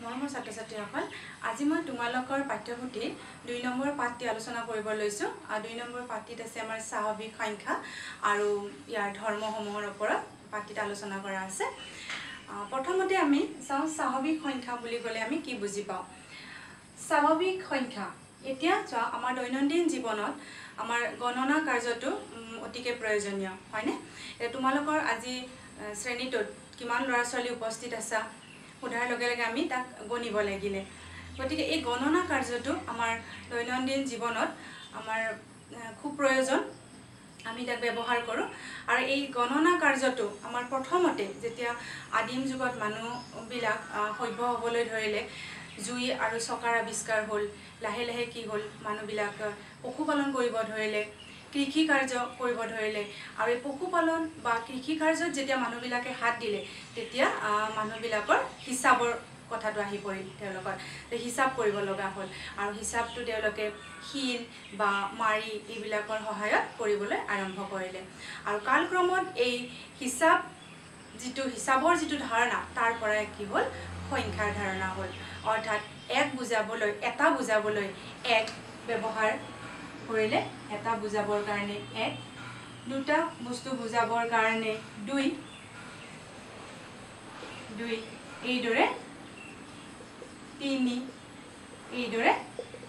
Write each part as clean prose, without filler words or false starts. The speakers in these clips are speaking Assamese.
মোৰ ছাত্ৰ-ছাত্ৰীসকল আজি মই তোমালোকৰ পাঠ্যপুথিৰ ২ নম্বৰ পাঠটি আলোচনা কৰিব লৈছো। ২ নম্বৰ পাঠটিত আছে আমাৰ স্বাভাৱিক সংখ্যা আৰু ইয়াৰ ধৰ্মসমূহৰ ওপৰত পাঠটিত আলোচনা কৰা আছে। প্ৰথমতে আমি চাওঁ স্বাভাৱিক সংখ্যা বুলি ক'লে আমি কি বুজি পাওঁ। স্বাভাৱিক সংখ্যা এতিয়া চোৱা আমাৰ দৈনন্দিন জীৱনত আমাৰ গণনা কাৰ্যটো অতিকে প্ৰয়োজনীয় হয়নে। তোমালোকৰ আজি শ্ৰেণীটোত কিমান ল'ৰা-ছোৱালী উপস্থিত আছে উদাহৰণ লগে লগে আমি তাক গণিব লাগিলে। গতিকে এই গণনা কাৰ্যটো আমাৰ দৈনন্দিন জীৱনত আমাৰ খুব প্ৰয়োজন, আমি তাক ব্যৱহাৰ কৰোঁ। আৰু এই গণনা কাৰ্যটো আমাৰ প্ৰথমতে যেতিয়া আদিম যুগত মানুহবিলাক সভ্য হ'বলৈ ধৰিলে, জুই আৰু চকাৰ আৱিষ্কাৰ হ'ল, লাহে লাহে কি হ'ল মানুহবিলাক পশুপালন কৰিব ধৰিলে, কৃষি কাৰ্য কৰিব ধৰিলে। আৰু এই পশুপালন বা কৃষি কাৰ্যত যেতিয়া মানুহবিলাকে হাত দিলে তেতিয়া মানুহবিলাকৰ হিচাপৰ কথাটো আহি পৰিল, তেওঁলোকৰ হিচাপ কৰিব লগা হ'ল। আৰু হিচাপটো তেওঁলোকে শিল বা মাৰি এইবিলাকৰ সহায়ত কৰিবলৈ আৰম্ভ কৰিলে। আৰু কালক্ৰমত এই হিচাপৰ যিটো ধাৰণা তাৰ পৰাই কি হ'ল সংখ্যাৰ ধাৰণা হ'ল। অৰ্থাৎ এটা বুজাবলৈ এক ব্যৱহাৰ কৰিলে, এটা বুজাবৰ কাৰণে এক, দুটা বস্তু বুজাবৰ কাৰণে দুই, এইদৰে তিনি, এইদৰে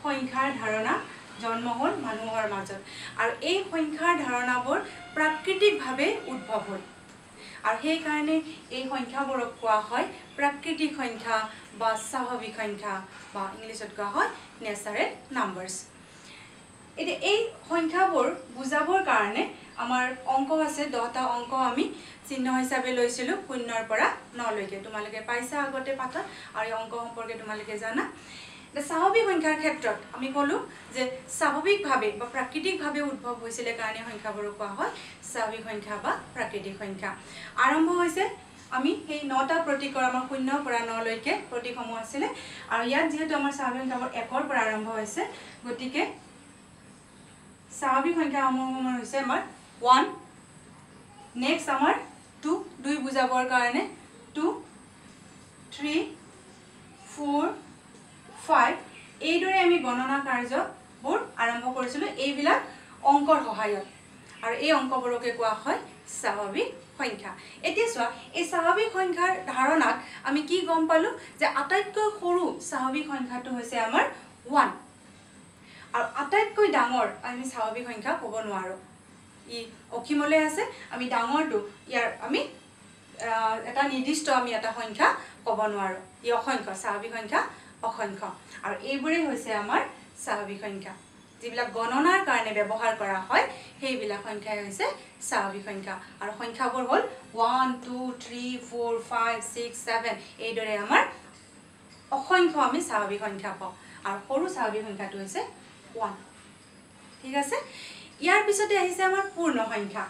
সংখ্যাৰ ধাৰণা জন্ম হ'ল মানুহৰ মাজত। আৰু এই সংখ্যাৰ ধাৰণাবোৰ প্ৰাকৃতিকভাৱে উদ্ভৱ হ'ল। আৰু সেইকাৰণে এই সংখ্যাবোৰক কোৱা হয় প্ৰাকৃতিক সংখ্যা বা স্বাভাৱিক সংখ্যা বা ইংলিছত কোৱা হয় নেচাৰেল নাম্বাৰছ। এতিয়া এই সংখ্যাবোৰ বুজাবৰ কাৰণে আমাৰ অংক আছে, 10টা অংক আমি চিহ্ন হিচাপে লৈছিলোঁ 0ৰ পৰা 9লৈকে। তোমালোকে পাইছা আগতে পাঠত আৰু এই অংক সম্পৰ্কে তোমালোকে জানা। স্বাভাৱিক সংখ্যাৰ ক্ষেত্ৰত আমি ক'লোঁ যে স্বাভাৱিকভাৱে বা প্ৰাকৃতিকভাৱে উদ্ভৱ হৈছিলে কাৰণে সংখ্যাবোৰক কোৱা হয় স্বাভাৱিক সংখ্যা বা প্ৰাকৃতিক সংখ্যা। আৰম্ভ হৈছে আমি সেই 9টা প্ৰতীকৰ, আমাৰ 0ৰ পৰা 9লৈকে প্ৰতীকসমূহ আছিলে। আৰু ইয়াত যিহেতু আমাৰ স্বাভাৱিক সংখ্যাবোৰ 1ৰ পৰা আৰম্ভ হৈছে, গতিকে স্বাভাৱিক সংখ্যাসমূহ হৈছে আমাৰ 1, নেক্সট আমাৰ 2 বুজাবৰ কাৰণে 2, 3, 4, 5 এইদৰে আমি গণনা কাৰ্যবোৰ আৰম্ভ কৰিছিলোঁ এইবিলাক অংকৰ সহায়ত। আৰু এই অংকবোৰকে কোৱা হয় স্বাভাৱিক সংখ্যা। এতিয়া চোৱা, এই স্বাভাৱিক সংখ্যাৰ ধাৰণাত আমি কি গম পালোঁ যে আটাইতকৈ সৰু স্বাভাৱিক সংখ্যাটো হৈছে আমাৰ 1। আৰু আটাইতকৈ ডাঙৰ আমি স্বাভাৱিক সংখ্যা ক'ব নোৱাৰোঁ, ই অসীমলৈ আছে। আমি ডাঙৰটো ইয়াৰ আমি এটা নিৰ্দিষ্ট এটা সংখ্যা ক'ব নোৱাৰোঁ, ই অসংখ্য, স্বাভাৱিক সংখ্যা অসংখ্য। আৰু এইবোৰেই হৈছে আমাৰ স্বাভাৱিক সংখ্যা, যিবিলাক গণনাৰ কাৰণে ব্যৱহাৰ কৰা হয় সেইবিলাক সংখ্যাই হৈছে স্বাভাৱিক সংখ্যা। আৰু সংখ্যাবোৰ হ'ল 1, 2, 3, 4, 5, 6, 7 এইদৰে আমাৰ অসংখ্য আমি স্বাভাৱিক সংখ্যা পাওঁ। আৰু সৰু স্বাভাৱিক সংখ্যাটো হৈছে 1। ঠিক আছে। ইয়াৰ পিছতে আহিছে আমাৰ পূৰ্ণ সংখ্যা।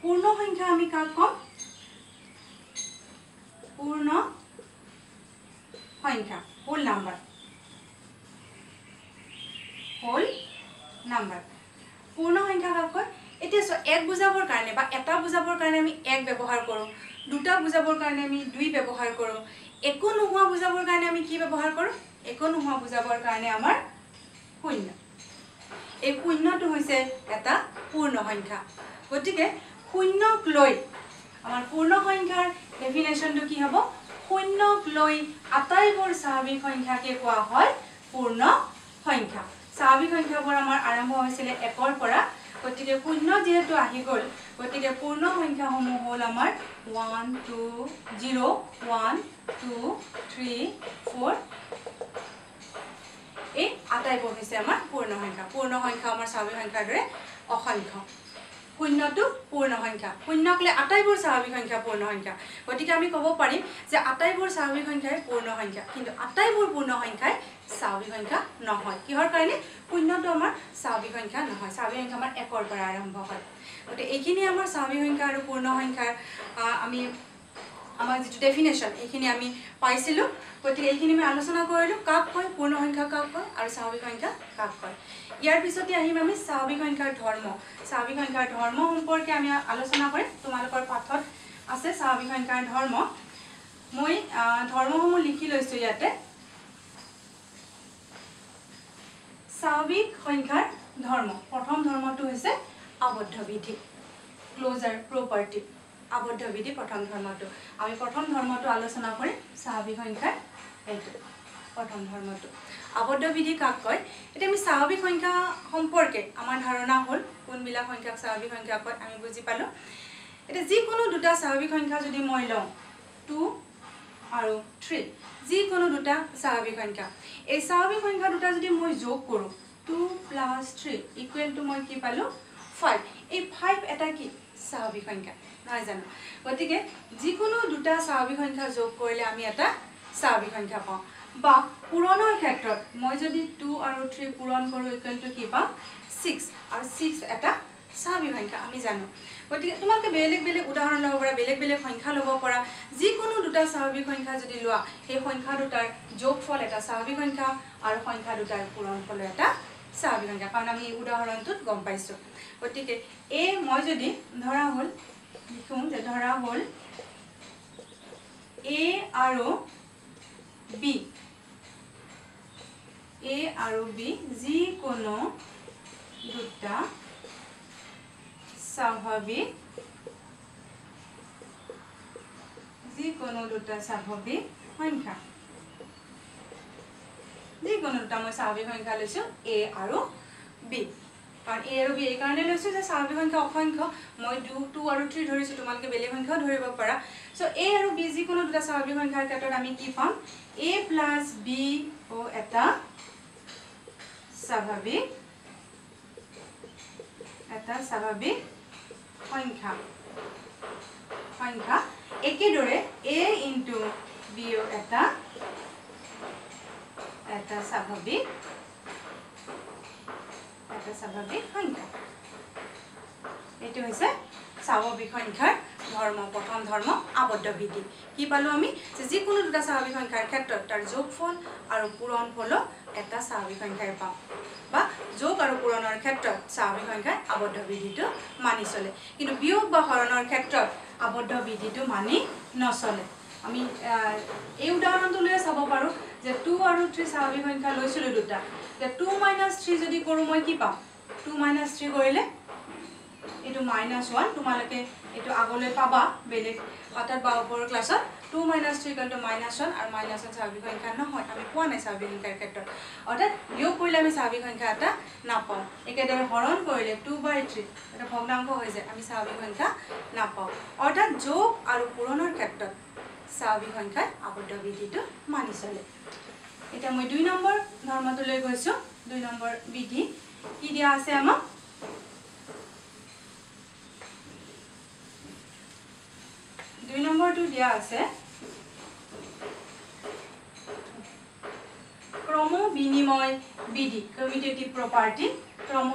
পূৰ্ণ সংখ্যা আমি কাক ক'ম? পূৰ্ণ সংখ্যা, হোল নাম্বাৰ। পূৰ্ণ সংখ্যা কাক কয়? এতিয়া চোৱা, 1 বুজাবৰ কাৰণে বা এটা বুজাবৰ কাৰণে আমি 1 ব্যৱহাৰ কৰোঁ, 2টা বুজাবৰ কাৰণে আমি 2 ব্যৱহাৰ কৰোঁ, একো নোহোৱা বুজাবৰ কাৰণে আমি কি ব্যৱহাৰ কৰোঁ? একো নোহোৱা বুজাবৰ কাৰণে আমাৰ 0। এই 0টো হৈছে এটা পূৰ্ণ সংখ্যা। গতিকে 0ক লৈ আমাৰ পূৰ্ণ সংখ্যাৰ ডেফিনেশ্যনটো কি হ'ব? 0ক লৈ আটাইবোৰ স্বাভাৱিক সংখ্যাকে কোৱা হয় পূৰ্ণ সংখ্যা। স্বাভাৱিক সংখ্যাবোৰ আমাৰ আৰম্ভ হৈছিলে 1ৰ পৰা, গতিকে 0 যিহেতু আহি গ'ল, গতিকে পূৰ্ণ সংখ্যাসমূহ হ'ল আমাৰ 1, 2, 0, 1, 2, 3, 4 এই আটাইবোৰ হৈছে আমাৰ পূৰ্ণ সংখ্যা। পূৰ্ণ সংখ্যা আমাৰ স্বাভাৱিক সংখ্যাৰ দৰে অসংখ্য। 0টো পূৰ্ণ সংখ্যা, 0ক লৈ আটাইবোৰ স্বাভাৱিক সংখ্যা পূৰ্ণ সংখ্যা। গতিকে আমি ক'ব পাৰিম যে আটাইবোৰ স্বাভাৱিক সংখ্যাই পূৰ্ণ সংখ্যা, কিন্তু আটাইবোৰ পূৰ্ণ সংখ্যাই স্বাভাৱিক সংখ্যা নহয়। কিহৰ কাৰণে? 0টো আমাৰ স্বাভাৱিক সংখ্যা নহয়, স্বাভাৱিক সংখ্যা আমাৰ 1ৰ পৰা আৰম্ভ হয়। গতিকে এইখিনি আমাৰ স্বাভাৱিক সংখ্যা আৰু পূৰ্ণ সংখ্যাৰ আমাৰ যিটো ডেফিনেশ্যন এইখিনি আমি পাইছিলোঁ। গতিকে এইখিনি আমি আলোচনা কৰিলোঁ, কাক কয় পূৰ্ণ সংখ্যা, কাক কয় আৰু স্বাভাৱিক সংখ্যা কাক কয়। ইয়াৰ পিছতে আহিম আমি স্বাভাৱিক সংখ্যাৰ ধৰ্ম। স্বাভাৱিক সংখ্যাৰ ধৰ্ম সম্পৰ্কে আমি আলোচনা কৰিম। তোমালোকৰ পাঠত আছে স্বাভাৱিক সংখ্যাৰ ধৰ্ম। মই ধৰ্মসমূহ লিখি লৈছোঁ ইয়াতে। স্বাভাৱিক সংখ্যাৰ ধৰ্ম প্ৰথম ধৰ্মটো হৈছে আবদ্ধ বিধি ক্লোজাৰ প্ৰপাৰ্টি আবদ্ধ বিধি প্ৰথম ধৰ্মটো আমি প্ৰথম ধৰ্মটো আলোচনা কৰিম স্বাভাৱিক সংখ্যাৰ এইটো প্ৰথম ধৰ্মটো আবদ্ধ বিধি কাক কয় এতিয়া আমি স্বাভাৱিক সংখ্যা সম্পৰ্কে আমাৰ ধাৰণা হ'ল কোনবিলাক সংখ্যাক স্বাভাৱিক সংখ্যা কয় আমি বুজি পালো এটা যিকোনো দুটা স্বাভাৱিক সংখ্যা যদি মই লওঁ 2 আৰু 3 যিকোনো দুটা স্বাভাৱিক সংখ্যা এই স্বাভাৱিক সংখ্যা দুটা যদি মই যোগ কৰোঁ 2 + 3 ইকুৱেল টু মই কি পালো 5 এই 5 এটা কি স্বাভাৱিক সংখ্যা নহয় জানো গতিকে যিকোনো দুটা স্বাভাৱিক সংখ্যা যোগ কৰিলে আমি এটা স্বাভাৱিক সংখ্যা পাওঁ বা পূৰণৰ ক্ষেত্ৰত মই যদি 2 আৰু 3 পূৰণ কৰোঁ ইকুৱেল টু কি পাম 6 আৰু 6 এটা স্বাভাৱিক সংখ্যা আমি জানো গতিকে তোমালোকে বেলেগ বেলেগ উদাহৰণ ল'ব পৰা বেলেগ বেলেগ সংখ্যা ল'ব পৰা যিকোনো দুটা স্বাভাৱিক সংখ্যা যদি লোৱা সেই সংখ্যা দুটাৰ যোগফল এটা স্বাভাৱিক সংখ্যা আৰু সংখ্যা দুটাৰ পূৰণফল এটা স্বাভাৱিক সংখ্যা কাৰণ আমি উদাহৰণটোত গম পাইছোঁ গতিকে এ মই যদি ধৰা হ'ল লিখোঁ যে ধৰা হ'ল এ আৰু বি এ আৰু বি যিকোনো দুটা স্বাভাৱিক সংখ্যা যিকোনো দুটা মই স্বাভাৱিক সংখ্যা লৈছোঁ এ আৰু বি কাৰণ এ আৰু বি এই কাৰণে লৈছোঁ যে স্বাভাৱিক সংখ্যা অসংখ্য মই 2 আৰু 3 ধৰিছোঁ তোমালোকে বেলেগ সংখ্যাও ধৰিব পাৰা চ' এ আৰু বি যিকোনো দুটা স্বাভাৱিক সংখ্যাৰ ক্ষেত্ৰত আমি কি পাম এ প্লাছ বি ও এটা স্বাভাৱিক সংখ্যা একেদৰে এ ইনটু বি ও এটা স্বাভাৱিক সংখ্যা এইটো হৈছে স্বাভাৱিক সংখ্যাৰ ধৰ্ম প্ৰথম ধৰ্ম আবদ্ধ বিধি কি পালো আমি যে যিকোনো দুটা স্বাভাৱিক সংখ্যাৰ ক্ষেত্ৰত তাৰ যোগফল আৰু পূৰণফল এটা স্বাভাৱিক সংখ্যাই পাওঁ বা যোগ আৰু পূৰণৰ ক্ষেত্ৰত স্বাভাৱিক সংখ্যাৰ আবদ্ধ বিধিটো মানি চলে কিন্তু বিয়োগ বা হৰণৰ ক্ষেত্ৰত আবদ্ধ বিধিটো মানি নচলে আমি এই উদাহৰণটো লৈ চাব পাৰোঁ যে 2 আৰু 3 স্বাভাৱিক সংখ্যা লৈছিলোঁ দুটা যে 2 - 3 যদি কৰোঁ মই কি পাম 2 - 3 কৰিলে এইটো -1 তোমালোকে এইটো আগলৈ পাবা বেলেগ অৰ্থাৎ বা ওপৰৰ ক্লাছত 2 - 3 = -1 আৰু -1 স্বাভাৱিক সংখ্যা নহয় আমি পোৱা নাই স্বাভাৱিক সংখ্যাৰ ক্ষেত্ৰত অৰ্থাৎ বিয়োগ কৰিলে আমি স্বাভাৱিক সংখ্যা এটা নাপাওঁ একেদৰে হৰণ কৰিলে 2/3 এটা ভগ্নাংশ হৈ যায় আমি স্বাভাৱিক সংখ্যা নাপাওঁ অৰ্থাৎ যোগ আৰু পূৰণৰ ক্ষেত্ৰত স্বাভাৱিক সংখ্যাৰ আবদ্ধ বিধিটো মানি চলে এতিয়া মই 2 নম্বৰ ধৰ্মটোলৈ গৈছোঁ 2 নম্বৰ বিধি কি দিয়া আছে আমাক 2 নম্বৰটো দিয়া আছে ক্ৰম বিনিময় বিধি কমিউটেটিভ প্ৰপাৰ্টি ক্ৰম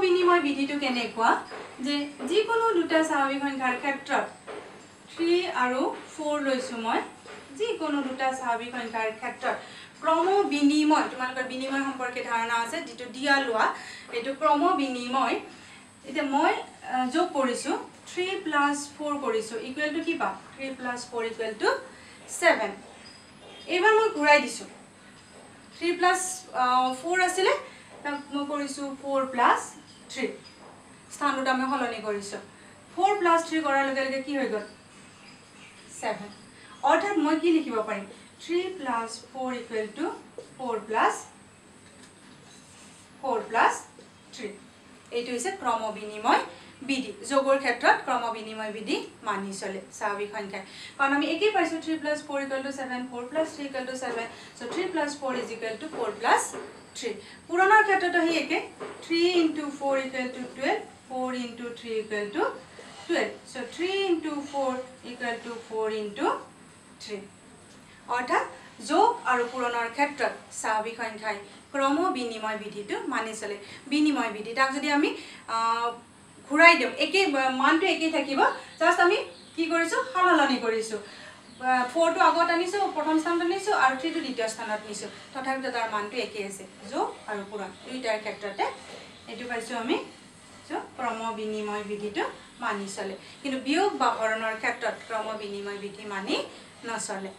বিনিময় বিধিটো কেনেকুৱা যে যিকোনো দুটা স্বাভাৱিক সংখ্যাৰ ক্ষেত্ৰত 3 আৰু 4 লৈছোঁ মই যিকোনো দুটা স্বাভাৱিক সংখ্যাৰ ক্ষেত্ৰত ক্ৰম বিনিময় তোমালোকৰ বিনিময় সম্পৰ্কে ধাৰণা আছে যেটো দিয়া লোৱা এইটো ক্ৰম বিনিময় এতিয়া মই যোগ কৰিছোঁ 3 + 4 কৰিছোঁ ইকুৱেল টু কি পাম 3 + 4 = 7 এইবাৰ মই ঘূৰাই দিছোঁ 3 + 4 আছিলে মই কৰিছোঁ 4 + 3 স্থানটো আমি সলনি কৰিছোঁ 4 + 3 কৰাৰ লগে লগে কি হৈ গ'ল 7 অৰ্থাৎ মই কি লিখিব পাৰিম 3 + 4 = 4 + 3 এইটো হৈছে ক্ৰম বিনিময় বিধি যোগৰ ক্ষেত্ৰত ক্ৰম বিনিময় বিধি মানি চলে স্বাভাৱিক সংখ্যা কাৰণ আমি একেই পাইছোঁ 3 + 4 = 7 4 + 3 = 7 so 3 + 4 = 4 + 3 পূৰণৰ ক্ষেত্ৰতো হি একে 3 * 4 = 12 4 * 3 = 12 so 3 * 4 = 4 * 3 অৰ্থাৎ যোগ আৰু পূৰণৰ ক্ষেত্ৰত স্বাভাৱিক সংখ্যাই ক্ৰম বিনিময় বিধিটো মানি চলে বিনিময় বিধি তাক যদি আমি ঘূৰাই দিওঁ একে মানটো একেই থাকিব জাস্ট আমি কি কৰিছোঁ সলনি কৰিছোঁ 4 টো আগত আনিছোঁ প্ৰথম স্থানত আনিছোঁ আৰু 3 টো দ্বিতীয় স্থানত নিছোঁ তথাপিতো তাৰ মানটো একেই আছে যোগ আৰু পূৰণ দুইটাৰ ক্ষেত্ৰতে এইটো পাইছোঁ আমি ক্ৰম বিনিময় বিধিটো মানি চলে কিন্তু বিয়োগ বা হৰণৰ ক্ষেত্ৰত ক্ৰম বিনিময় বিধি মানি নচলে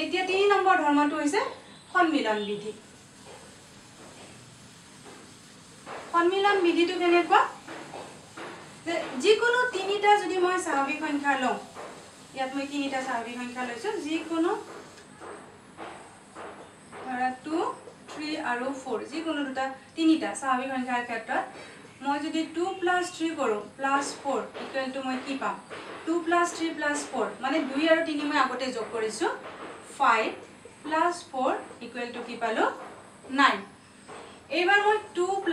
এতিয়া 3 নম্বৰ ধৰ্মটো হৈছে সন্মিলন বিধি সন্মিলন বিধিটো কেনেকুৱা যে যিকোনো তিনিটা যদি মই স্বাভাৱিক সংখ্যা লওঁ ইয়াত মই তিনিটা স্বাভাৱিক সংখ্যা লৈছো যিকোনো ধৰা 2 3 আৰু 4 যিকোনো দুটা তিনিটা স্বাভাৱিক সংখ্যাৰ ক্ষেত্ৰত মই যদি 2 + 3 কৰো +4 ইকুৱেল টু মই কি পাম 2 + 3 + 4 মানে 2 আৰু 3 মই আগতে যোগ কৰিছো 5 + 4 ইকুৱেল টু কি পালো 9 এইবাৰ মই 2 +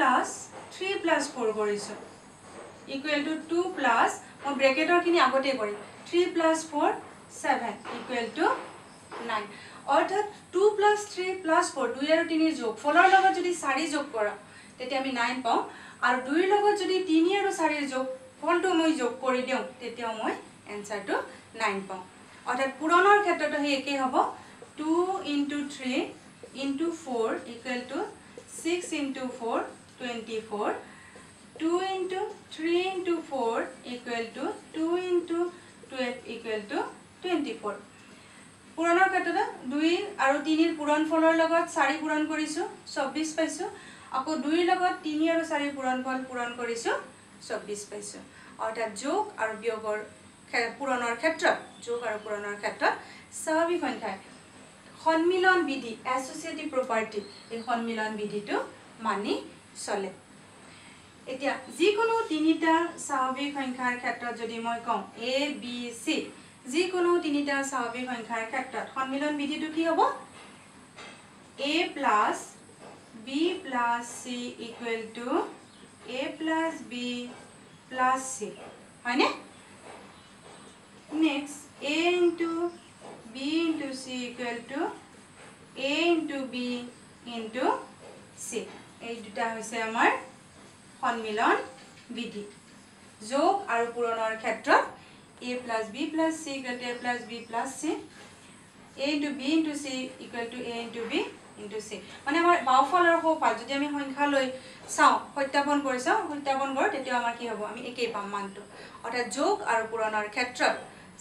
3 + 4 কৰিছো ইকুৱেল টু 2 প্লাস মই ব্ৰেকেটৰ কিনি আগতে কৰিম 3 + 4 7 ইকুৱেল টু 9 অৰ্থাৎ 2 + 3 + 4 2 আৰু 3 যোগ ফলৰ লগত যদি 4 যোগ কৰা তেতিয়া আমি 9 পাওঁ আৰু 2 ৰ লগত যদি 3 আৰু 4 যোগ ফলটো মই যোগ কৰি দিওঁ তেতিয়া মই এনসাৰটো 9 পাওঁ অৰ্থাৎ পুৰণৰ ক্ষেত্ৰটো হে একে হ'ব 2 * 3 * 4 equal to 6 * 4 24 2 * 3 * 4 equal to 2 * 12 equal to 24 পুৰণৰ ক্ষেত্ৰত 2 আৰু 3 ৰ পুৰণ ফলৰ লগত 4 পুৰণ কৰিছো 24 পাইছো আকৌ 2 ৰ লগত 3 আৰু 4 পুৰণ ফল পুৰণ কৰিছো 24 পাইছো অৰ্থাৎ যোগ আৰু বিয়োগৰ পুৰণৰ ক্ষেত্ৰত যোগ আৰু পুৰণৰ ক্ষেত্ৰত স্বাভাৱিক সংখ্যাৰ সন্মিলন বিধি এছ'চিয়েটিভ প্ৰপাৰ্টি এই সন্মিলন বিধিটো মানি চলে এতিয়া যিকোনো তিনিটা স্বাভাৱিক সংখ্যাৰ ক্ষেত্ৰত যদি মই কওঁ a b c যিকোনো তিনিটা স্বাভাৱিক সংখ্যাৰ ক্ষেত্ৰত সন্মিলন বিধিটো কি হ'ব a plus b plus c equal to a plus b plus c হয়নে next a into b into c equal to a into b into c এই দুটা হৈছে আমাৰ সন্মিলন বিধি যোগ আৰু পুৰণৰ ক্ষেত্ৰত a plus b plus c equal to a plus b plus c a into b into c equal to a into b into c মানে আমাৰ বাওফল আৰু সোফল যদি আমি সংখ্যা লৈ চাওঁ সত্যাপন কৰি চাওঁ সত্যাপন কৰ তেতিয়া আমাৰ কি হ'ব আমি একেই পাম মানটো অৰ্থাৎ যোগ আৰু পুৰণৰ ক্ষেত্ৰত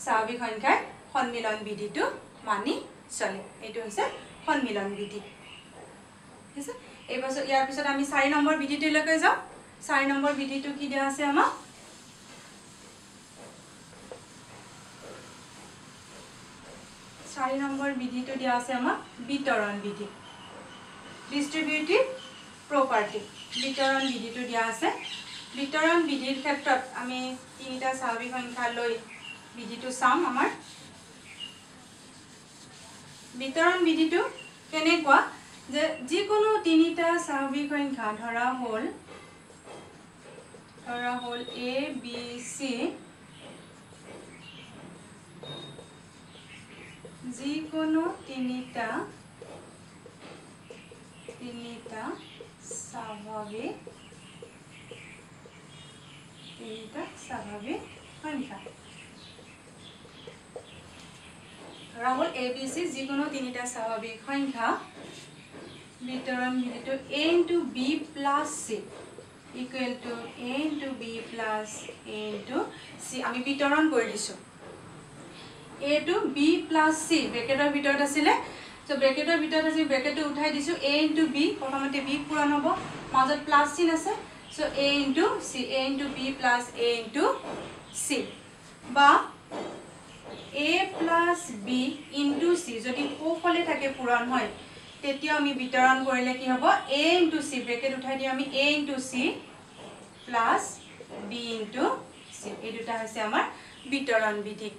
স্বাভাৱিক সংখ্যাৰ সন্মিলন বিধিটো মানি চলে এইটো হৈছে সন্মিলন বিধি ঠিক আছে এই পাছত ইয়াৰ পিছত আমি 4 নম্বৰ বিধিটোলৈকে যাওঁ 4 নম্বৰ বিধিটো কি দিয়া আছে আমাৰ 4 নম্বৰ বিধিটো দিয়া আছে আমাৰ বিতৰণ বিধি ডিস্ট্ৰিবিউটিভ প্ৰপাৰ্টি বিতৰণ বিধিটো দিয়া আছে বিতৰণ বিধিৰ ক্ষেত্ৰত আমি তিনিটা স্বাভাৱিক সংখ্যা লৈ বিধিটো চাম আমাৰ বিতৰণ বিধিটো কেনেকুৱা যে যিকোনো তিনিটা স্বাভাৱিক সংখ্যা ধৰা হ'ল a b c যিকোনো তিনিটা স্বাভাৱিক সংখ্যা ধৰা হ'ল a b c যিকোনো তিনিটা স্বাভাৱিক সংখ্যা বিতৰণ বিধিটো a into b plus c equal to a into b plus a into c আমি বিতৰণ কৰি দিছো a to b plus c ব্ৰেকেটৰ ভিতৰত আছিল সো ব্ৰেকেটৰ ভিতৰত আছে ব্ৰেকেটটো উঠাই দিছো a into b প্ৰথমতে b পূৰণ হ'ব মাজত প্লাস চিন আছে so a into c a into b plus a into c বা a plus b into c যদি কোফলে থাকে পূৰণ হয় তেতিয়া আমি বিতৰণ কৰিলে কি হ'ব a into c ব্ৰেকেট উঠাই দি আমি a into c plus b into c এই দুটা হৈছে আমাৰ বিতৰণ বিধি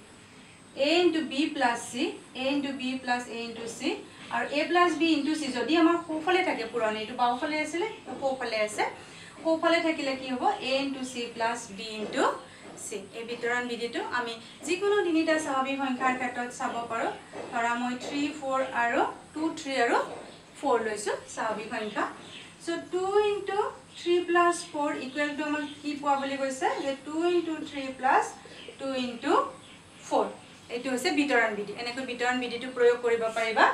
a into b plus c a into b plus a into c আৰু a plus b into c যদি আমাৰ কোফলে থাকে পূৰণ এইটো বাওফলে আছিল কোফলে আছে কোফলে থাকিলে কি হ'ব a into c plus b into c এই বিতৰণ বিধিটো আমি যিকোনো তিনিটা স্বাভাৱিক সংখ্যাৰ ক্ষেত্ৰত চাব পাৰো ধৰা মই 3 4 আৰু 2 3 আৰু 4 লৈছো স্বাভাৱিক সংখ্যা so 2 into 3 plus 4 equal to আমাক কি পোৱা বুলি কৈছে যে 2 into 3 plus 2 into 4 এটো হৈছে বিতৰণ বিধি এনেকৈ বিতৰণ বিধিটো প্ৰয়োগ কৰিব পাৰিবা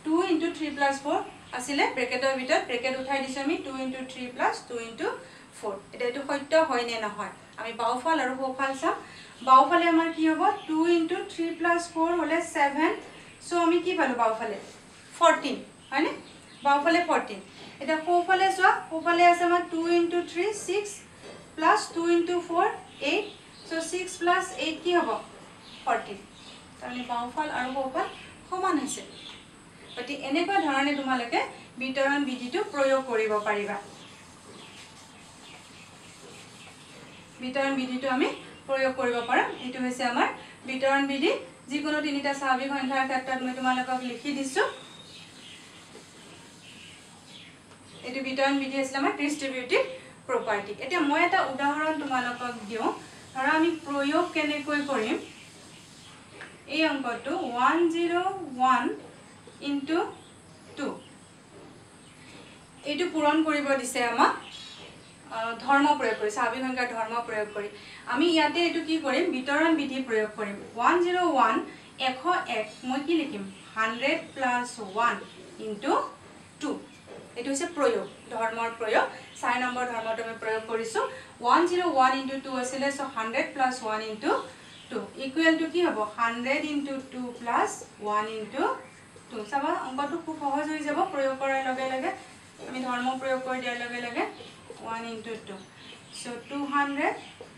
2 into 3 plus 4 আছিলে ব্ৰেকেটৰ ভিতৰত ব্ৰেকেট উঠাই দিছো আমি 2 into 3 plus 2 into 4 এটা এটো সত্য হয় নে নহয় আমি বাওফল আৰু সোফল চাম বাওফলে আমাৰ কি হ'ব 2 into 3 plus 4 হলে 7 সো আমি কি পালো বাওফালে 14 হয়নে বাওফালে 14 এটা সোফালে সোৱা সোফালে আছে আমাৰ 2 * 3 6 plus 2 * 4 8 so 6 plus 8 কি হ'ব 14 তাৰমানে বাওফাল আৰু সোফাল সমান হৈছে গতি এনেকুৱা ধৰণে তোমালোকে বিতৰণ বিধিটো প্ৰয়োগ কৰিব পাৰিবা বিতৰণ বিধিটো আমি প্ৰয়োগ কৰিব পাৰো এটো হৈছে আমাৰ বিতৰণ বিধি যিকোনো তিনিটা স্বাভাৱিক সংখ্যাৰ ক্ষেত্ৰত মই তোমালোকক লিখি দিছো এটো বিতৰণ বিধি আছিল আমাৰ ডিস্ট্ৰিবিউটিভ প্ৰপাৰ্টি এতিয়া মই এটা উদাহৰণ তোমালোকক দিও ধৰা আমি প্ৰয়োগ কেনেকৈ কৰিম এই অংকটো 101 into 2 এটো পূৰণ কৰিব দিছে আমাক ধৰ্ম প্ৰয়োগ কৰি স্বাভাৱিক সংখ্যাৰ ধৰ্ম প্ৰয়োগ কৰি আমি ইয়াতে এটো কি কৰিম বিতৰণ বিধি প্ৰয়োগ কৰিম 101 101 মই কি লিখিম 100 + 1 into 2 এটো হৈছে প্ৰয়োগ ধৰ্মৰ প্ৰয়োগ 4 নম্বৰ ধৰ্মটো আমি প্ৰয়োগ কৰিছো 101 into 2 আছিল সো 100 + 1 into 2 ইকুৱেল টু কি হ'ব 100 into 2 plus 1 into 2 সাবা অংকটো খুব সহজ হৈ যাব প্ৰয়োগ কৰাৰ লগে লগে আমি ধৰ্ম প্ৰয়োগ কৰি দিয়াৰ লগে লগে 1 into 2 so 200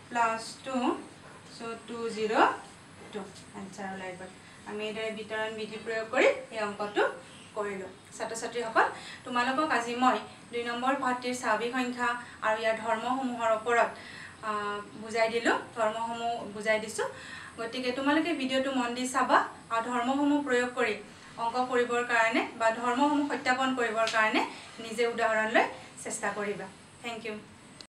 plus 2 so 202 answer ওলাই গ'ল আমি এটা বিতৰণ বিধি প্ৰয়োগ কৰি এই অংকটো কৰিলো ছাত্ৰ ছাত্ৰীসকল তোমালোকক আজি মই 2 নম্বৰ পাঠৰ স্বাভাৱিক সংখ্যা আৰু ইয়াৰ ধৰ্মসমূহৰ ওপৰত বুজাই দিলো ধৰ্মসমূহ বুজাই দিছো গতিকে তোমালোকে ভিডিওটো মন দি চাবা আৰু ধৰ্মসমূহ প্ৰয়োগ কৰি অংক কৰিবৰ কাৰণে বা ধৰ্মসমূহ সত্যাপন কৰিবৰ কাৰণে নিজে উদাহৰণ লৈ চেষ্টা কৰিবা Thank you.